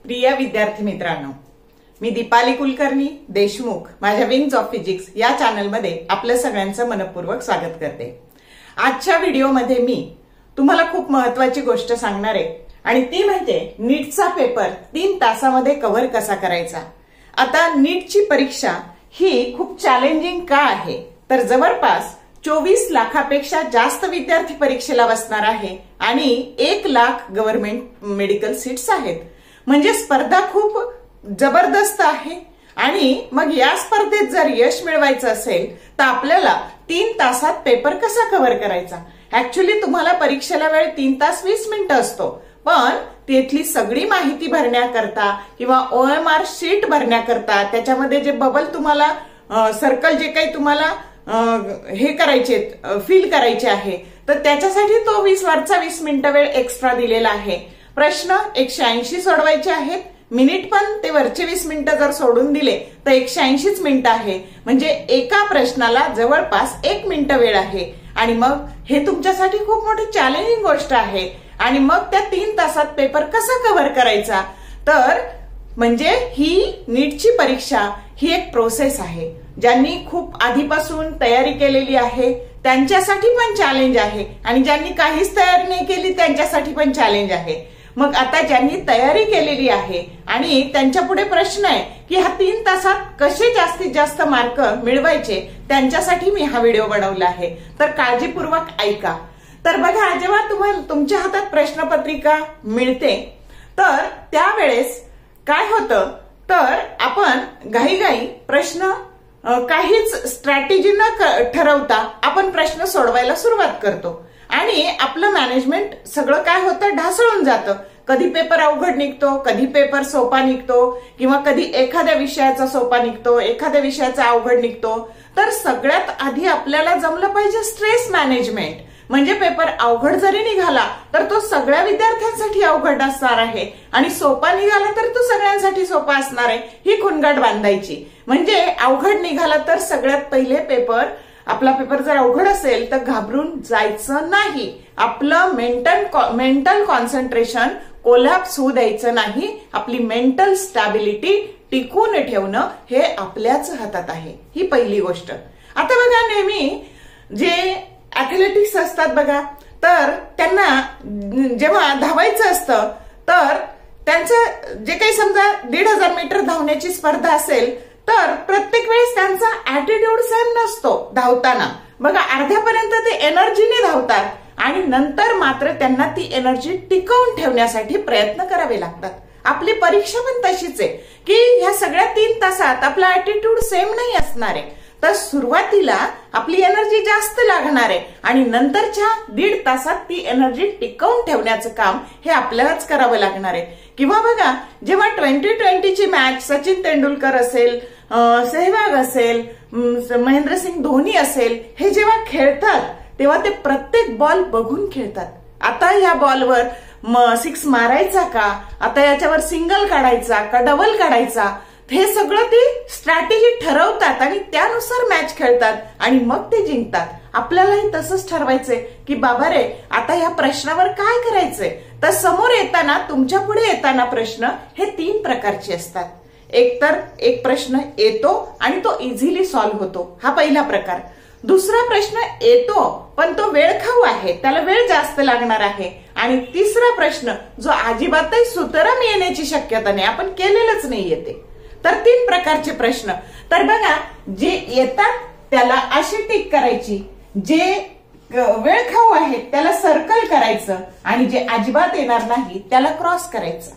प्रिय विद्यार्थी मित्रांनो, मी दीपाली कुलकर्णी देशमुख माझ्या विंग्स ऑफ फिजिक्स या चॅनलमध्ये आपल्या सगळ्यांचं मनपूर्वक स्वागत करते। आजच्या व्हिडिओमध्ये मी तुम्हाला खूप महत्त्वाची गोष्ट सांगणार आहे आणि ती म्हणजे नीटचा पेपर 3 तासामध्ये कव्हर कसा करायचा। आता नीटची परीक्षा ही खूप चॅलेंजिंग का आहे तर जवळपास 24 लाखापेक्षा जास्त विद्यार्थी परीक्षेला बसणार आहे आणि 1 लाख गव्हर्नमेंट मेडिकल सीट्स आहेत। म्हणजे स्पर्धा खूप जबरदस्त आहे आणि मग या स्पर्धेत जर यश मिळवायचं असेल तर आपल्याला 3 तासात पेपर कसा कव्हर करायचा। ऍक्च्युअली तुम्हाला परीक्षेला वेळ 3 तास 20 मिनिटं असतो, पण तिथली सगळी माहिती भरण्याकरता किंवा OMR शीट भरण्याकरता त्याच्यामध्ये जे बबल तुम्हाला सर्कल जे काही तुम्हाला हे करायचे फिल करायचे आहे तर त्याच्यासाठी तो 20 मिनिटं वेळ एक्स्ट्रा दिलेला आहे। प्रश्न 180 सोडवायचे आहेत, मिनिट पण ते वरचे 20 मिनिटं जर सोडून दिले तर 180 मिनिटं आहे। म्हणजे एका प्रश्नाला जवळपास 1 मिनिट वेळ आहे आणि मग हे तुमच्यासाठी खूप मोठी चॅलेंजिंग गोष्ट आहे। आणि मग त्या 3 तासात पेपर कसा कव्हर करायचा तर म्हणजे ही नीटची परीक्षा ही एक प्रोसेस आहे। ज्यांनी खूप आधीपासून तयारी केलेली आहे त्यांच्यासाठी पण चॅलेंज आहे आणि ज्यांनी काहीच तयारी नाही केली त्यांच्यासाठी पण चॅलेंज आहे। मग आता ज्यांनी तयारी केलेली आहे आणि त्यांच्या पुढे प्रश्न आहे की ह्या 3 तासात कसे जास्तीत जास्त मार्क मिळवायचे त्यांच्यासाठी मी हा व्हिडिओ बनवला आहे, तर काळजीपूर्वक ऐका। तर बघा, जेव्हा तुम्हाला तुमच्या हातात प्रश्नपत्रिका मिळते तर त्यावेळेस काय होतं तर आपण घाईघाई प्रश्न काहीच स्ट्रॅटेजी न ठरवता आपण प्रश्न सोडवायला सुरुवात करतो आणि आपलं मॅनेजमेंट सगळं काय होतं ढासळून जातं। कधी पेपर अवघड निघतो, कधी पेपर सोपा निघतो किंवा कधी एखाद्या विषयाचा सोपा निघतो, एखाद्या विषयाचा अवघड निघतो। तर सगळ्यात आधी आपल्याला जमलं पाहिजे स्ट्रेस मॅनेजमेंट। म्हणजे पेपर अवघड जरी निघाला तर तो सगळ्या विद्यार्थ्यांसाठी अवघड असणार आहे आणि सोपा निघाला तर तो सगळ्यांसाठी सोपा असणार आहे, ही खुणगाठ बांधायची। म्हणजे अवघड निघाला तर सगळ्यात पहिले आपला पेपर जर अवघड असेल तर घाबरून जायचं नाही। आपलं मेंटल कॉन्सन्ट्रेशन कोलॅप्स होऊ द्यायचं नाही। आपली मेंटल स्टॅबिलिटी टिकून ठेवणं हे आपल्याच हातात आहे, ही पहिली गोष्ट। आता बघा, नेहमी जे ऍथलेटिक्स असतात बघा, तर त्यांना जेव्हा धावायचं असतं तर त्यांचं जे काही समजा 1500 मीटर धावण्याची स्पर्धा असेल तर प्रत्येक वेळेस त्यांचा ऍटिट्यूड सेम नसतो धावताना। बघा, अर्ध्यापर्यंत ते एनर्जीने धावतात आणि नंतर मात्र त्यांना ती एनर्जी टिकवून ठेवण्यासाठी प्रयत्न करावे लागतात। आपली परीक्षा पण तशीच आहे की ह्या सगळ्या 3 तासात आपला ऍटिट्यूड सेम नाही असणार आहे। तर सुरुवातीला आपली एनर्जी जास्त लागणार आहे आणि नंतरच्या 1.5 तासात ती एनर्जी टिकवून ठेवण्याचं काम हे आपल्यालाच करावं लागणार आहे। किंवा बघा, जेव्हा 2020ची मॅच सचिन तेंडुलकर असेल, सेहवाग असेल, महेंद्रसिंग धोनी असेल, हे जेव्हा खेळतात तेव्हा ते प्रत्येक बॉल बघून खेळतात। आता या बॉलवर 6 मारायचा का, आता याच्यावर सिंगल काढायचा का डबल काढायचा, हे सगळं ते स्ट्रॅटेजी ठरवतात आणि त्यानुसार मॅच खेळतात आणि मग ते जिंकतात। आपल्यालाही तसंच ठरवायचंय की बाबा रे, आता या प्रश्नावर काय करायचंय। तर समोर येताना, तुमच्या पुढे येताना प्रश्न हे 3 प्रकारचे असतात। एक तर एक प्रश्न येतो आणि तो इझिली सॉल्व्ह होतो, हा पहिला प्रकार। दुसरा प्रश्न येतो पण तो वेळखाऊ आहे, त्याला वेळ जास्त लागणार आहे। आणि तिसरा प्रश्न जो अजिबातही सुतराम येण्याची शक्यता नाही, आपण केलेलंच नाही येते। तर 3 प्रकारचे प्रश्न। तर बघा, जे येतात त्याला अशी टिक करायची, जे वेळखाऊ आहेत त्याला सर्कल करायचं आणि जे अजिबात येणार नाही त्याला क्रॉस करायचं।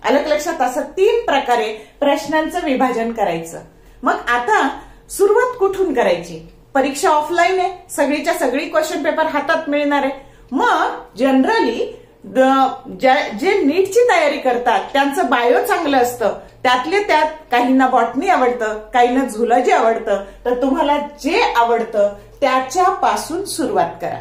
अलग लक्षात, असं 3 प्रकारे प्रश्नांचं विभाजन करायचं। मग आता सुरुवात कुठून करायची। परीक्षा ऑफलाईन आहे, सगळीच्या सगळी क्वेश्चन पेपर हातात मिळणार आहे। मग जनरली जे नीटची तयारी करतात त्यांचं बायो चांगलं असतं, त्यातले त्यात काहींना बॉटनी आवडतं, काहींना झुलॉजी आवडतं, तर तुम्हाला जे आवडतं त्याच्यापासून सुरुवात करा।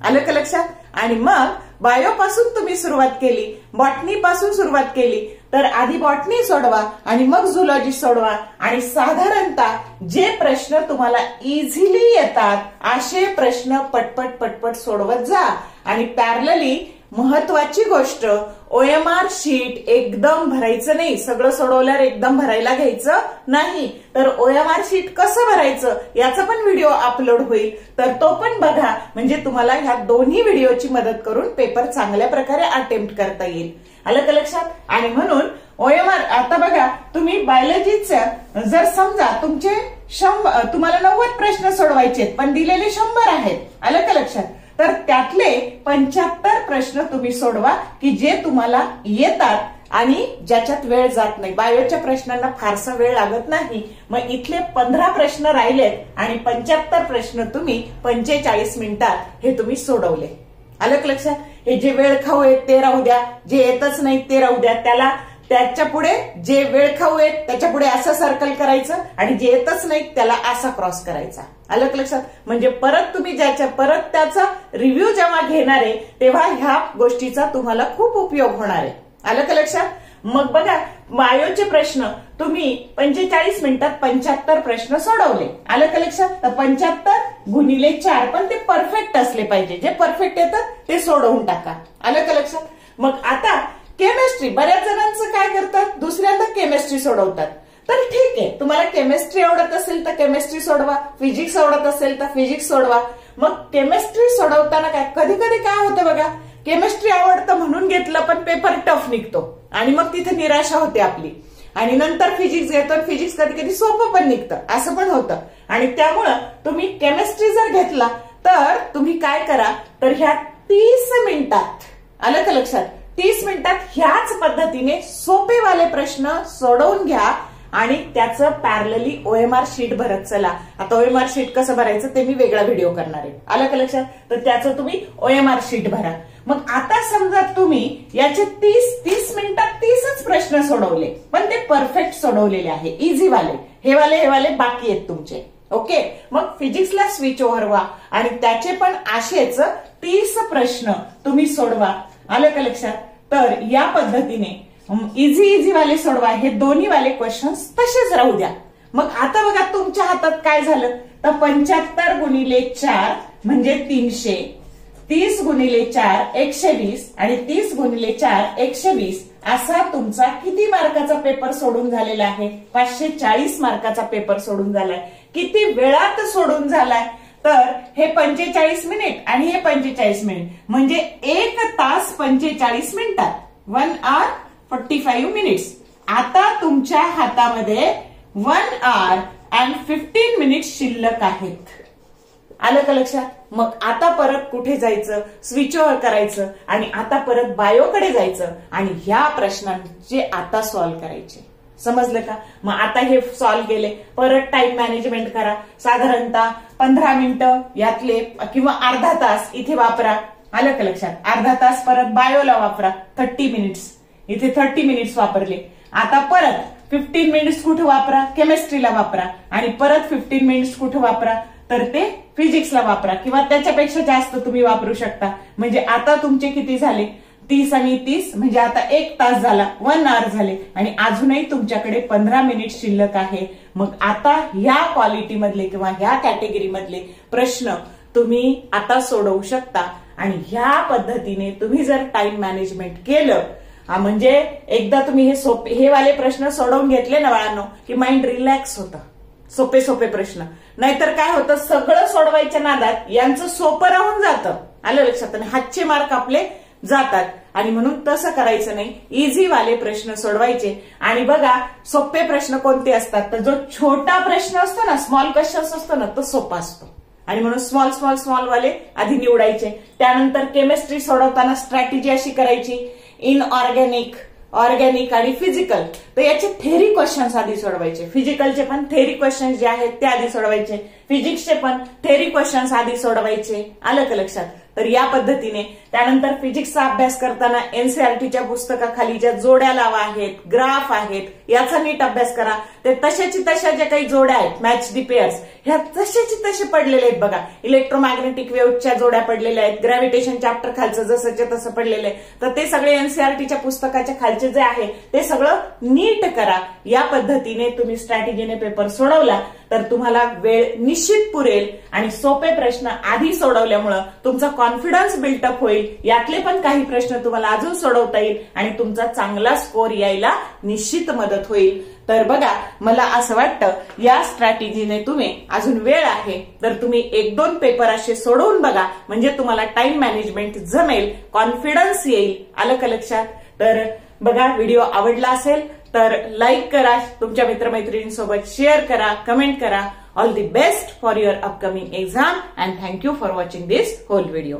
आलं का लक्षात। आणि मग बायो पासून तुम्ही सुरुवात केली, बॉटनी पासून सुरुवात केली तर आधी बॉटनी सोडवा आणि मग झुलॉजी सोडवा आणि साधारणतः जे प्रश्न तुम्हाला इझिली येतात असे प्रश्न पटपट सोडवत जा आणि पॅरलली महत्वाची गोष्ट, OMR शीट एकदम भरायचं नाही, सगळं सोडवल्यावर एकदम भरायला घ्यायचं नाही. तर OMR शीट कसं भरायचं याचा पण व्हिडिओ अपलोड होईल, तर तो पण बघा. म्हणजे तुम्हाला ह्या दोन्ही व्हिडिओची मदत करून पेपर चांगल्या प्रकारे अटेम्प्ट करता येईल. आलं का लक्षात? आणि म्हणून OMR आता बघा, तुम्ही बायोलॉजीचं जर समजा तुमचे तुम्हाला 90 प्रश्न सोडवायचे पण दिलेले 100 आहेत. आलं का लक्षात? तर त्यातले 75 प्रश्न तुम्ही सोडवा की जे तुम्हाला येतात आणि ज्याच्यात वेळ जात नाही. बायोच्या प्रश्नांना फारसा वेळ लागत नाही. मग इथले 15 प्रश्न राहिलेत आणि 75 प्रश्न तुम्ही 45 मिनिटात हे तुम्ही सोडवले. आलं का लक्षात? हे जे वेळ खाऊ आहेत ते राहू द्या, जे येतच नाही ते राहू द्या. त्याच्या पुढे जे वेळ खाऊ आहेत त्याच्या पुढे असं सर्कल करायचं आणि जे येतच नाही त्याला असा क्रॉस करायचा. आलं का लक्षात? म्हणजे परत तुम्ही परत त्याचा रिव्ह्यू जेव्हा घेणार आहे तेव्हा ह्या गोष्टीचा तुम्हाला खूप उपयोग होणार आहे. आलं का लक्षात? मग बघा, बायोचे प्रश्न तुम्ही 45 मिनिटात 75 प्रश्न सोडवले. आलं का लक्षात? तर 75 गुणिले 4, पण ते परफेक्ट असले पाहिजे. जे परफेक्ट येतात ते सोडवून टाका. आलं का लक्षात? मग आता केमिस्ट्री, बऱ्याच जणांचं काय करतात, दुसऱ्यांदा केमिस्ट्री सोडवतात. तर ठीक आहे, तुम्हाला केमिस्ट्री आवडत असेल तर केमिस्ट्री सोडवा, फिजिक्स आवडत असेल तर फिजिक्स सोडवा. मग केमिस्ट्री सोडवताना काय कधी कधी काय होतं बघा, केमिस्ट्री आवडतं म्हणून घेतलं पण पेपर टफ निघतो आणि मग तिथे निराशा होते आपली. आणि नंतर फिजिक्स घेतो, फिजिक्स कधी कधी सोपं पण निघतं, असं पण होतं. आणि त्यामुळं तुम्ही केमिस्ट्री जर घेतला तर तुम्ही काय करा, तर ह्या 30 मिनिटात, आलं का लक्षात, 30 मिनिटात ह्याच पद्धतीने सोपेवाले प्रश्न सोडवून घ्या आणि त्याचं पॅरलली OMR शीट भरत चला. आता OMR शीट कसं भरायचं ते मी वेगळा व्हिडिओ करणार आहे. आलं का लक्षात? तर त्याचं तुम्ही OMR शीट भरा. मग आता समजा तुम्ही याचे 30 मिनिटात 30च प्रश्न सोडवले पण ते परफेक्ट सोडवलेले आहे, इझी वाले. हे वाले बाकी आहेत तुमचे. ओके, मग फिजिक्सला स्विच ओव्हर व्हा आणि त्याचे पण असेच 30 प्रश्न तुम्ही सोडवा. आलं का लक्षात? तर या पद्धतीने इझी वाले सोडवा. हे दोन्ही वाले क्वेश्चन्स तसेच राहू द्या. मग आता बघा तुमच्या हातात काय झालं, तर 75 गुणिले 4 म्हणजे 300, 30 गुणिले 4 120 आणि 30 गुणिले 4 120 असा तुमचा किती मार्काचा पेपर सोडून झालेला आहे? 540 मार्काचा पेपर सोडून झालाय. किती वेळात सोडून झालाय? तर हे 45 मिनिट आणि हे 45 मिनिट म्हणजे 1 तास 45 मिनिटात, 1 hour 45 minutes. आता तुमच्या हातामध्ये 1 hour and 15 minutes शिल्लक आहेत. आलं का लक्षात? मग आता परत कुठे जायचं, स्विच ओव्हर करायचं आणि आता परत बायोकडे जायचं आणि ह्या प्रश्नांचे आता सॉल्व्ह करायचे. समजलं का? मग आता हे सॉल्व्ह केले, परत टाइम मॅनेजमेंट करा. साधारणतः 15 मिनिटं यातले किंवा अर्धा तास इथे वापरा. आलं का लक्षात? अर्धा तास परत बायोला वापरा, 30 मिनिट्स. इथे 30 मिनिट्स वापरले. आता परत 15 मिनिट्स कुठे वापरा, केमिस्ट्रीला वापरा आणि परत 15 मिनिट्स कुठे वापरा, तर ते फिजिक्सला वापरा किंवा त्याच्यापेक्षा जास्त तुम्ही वापरू शकता. म्हणजे आता तुमचे किती झाले, 30 आणि 30 म्हणजे आता 1 तास झाला, 1 hour झाले आणि अजूनही तुमच्याकडे 15 मिनिट शिल्लक आहे. मग आता ह्या क्वालिटी मधले किंवा ह्या कॅटेगरी मधले प्रश्न तुम्ही आता सोडवू शकता. आणि ह्या पद्धतीने तुम्ही जर टाइम मॅनेजमेंट केलं म्हणजे एकदा तुम्ही हे वाले प्रश्न सोडवून घेतले ना बाळांनो की माइंड रिलॅक्स होतं. सोपे प्रश्न, नाहीतर काय होतं, सगळं सोडवायच्या नादात यांचं सोपं राहून जातं. आलं लक्षात? आणि हातचे मार्क आपले जातात आणि म्हणून तसं करायचं नाही. इझी वाले प्रश्न सोडवायचे. आणि बघा सोपे प्रश्न कोणते असतात, तर जो छोटा प्रश्न असतो ना, स्मॉल क्वेश्चन्स असतो ना, तो सोपा असतो आणि म्हणून स्मॉल वाले आधी निवडायचे. त्यानंतर केमिस्ट्री सोडवताना स्ट्रॅटेजी अशी करायची, ऑर्गॅनिक आणि फिजिकल, तर याचे थेरी क्वेश्चन्स आधी सोडवायचे. फिजिकलचे पण थेरी क्वेश्चन्स जे आहेत ते आधी सोडवायचे, फिजिक्सचे पण थेरी क्वेश्चन्स आधी सोडवायचे. आलं का लक्षात? तर या पद्धतीने त्यानंतर फिजिक्सचा अभ्यास करताना एनसीईआरटीच्या पुस्तकाखाली ज्या जोड्या लावा आहेत, ग्राफ आहेत, याचा नीट अभ्यास करा. ते तशाची तशा ज्या काही जोड्या आहेत, मॅच दी पेअर्स, ह्या तशाची तसे पडलेले आहेत बघा. इलेक्ट्रोमॅग्नेटिक वेव्हच्या जोड्या पडलेल्या आहेत, ग्रॅव्हिटेशन चॅप्टर खालचं जसंच्या तसं पडलेलं आहे. तर ते सगळे एनसीईआरटीच्या पुस्तकाच्या खालचे जे आहे ते सगळं नीट करा, या पद्धतीने तुम्ही स्ट्रॅटेजीने पेपर सोडवला तर तुम्हाला वेळ निश्चित पुरेल आणि सोपे प्रश्न आधी सोडवल्यामुळे तुमचा कॉन्फिडन्स बिल्टअप होईल. यातले पण काही प्रश्न तुम्हाला अजून सोडवता येईल आणि तुमचा चांगला स्कोर यायला निश्चित मदत होईल. तर बघा, मला असं वाटतं या स्ट्रॅटेजीने तुम्ही, अजून वेळ आहे तर तुम्ही 1-2 पेपर असे सोडवून बघा, म्हणजे तुम्हाला टाइम मॅनेजमेंट जमेल, कॉन्फिडन्स येईल. आलं का लक्षात? तर बघा, व्हिडिओ आवडला असेल तर लाईक करा, तुमच्या मित्रमैत्रिणींसोबत शेअर करा, कमेंट करा. All the best for your upcoming exam and thank you for watching this whole video.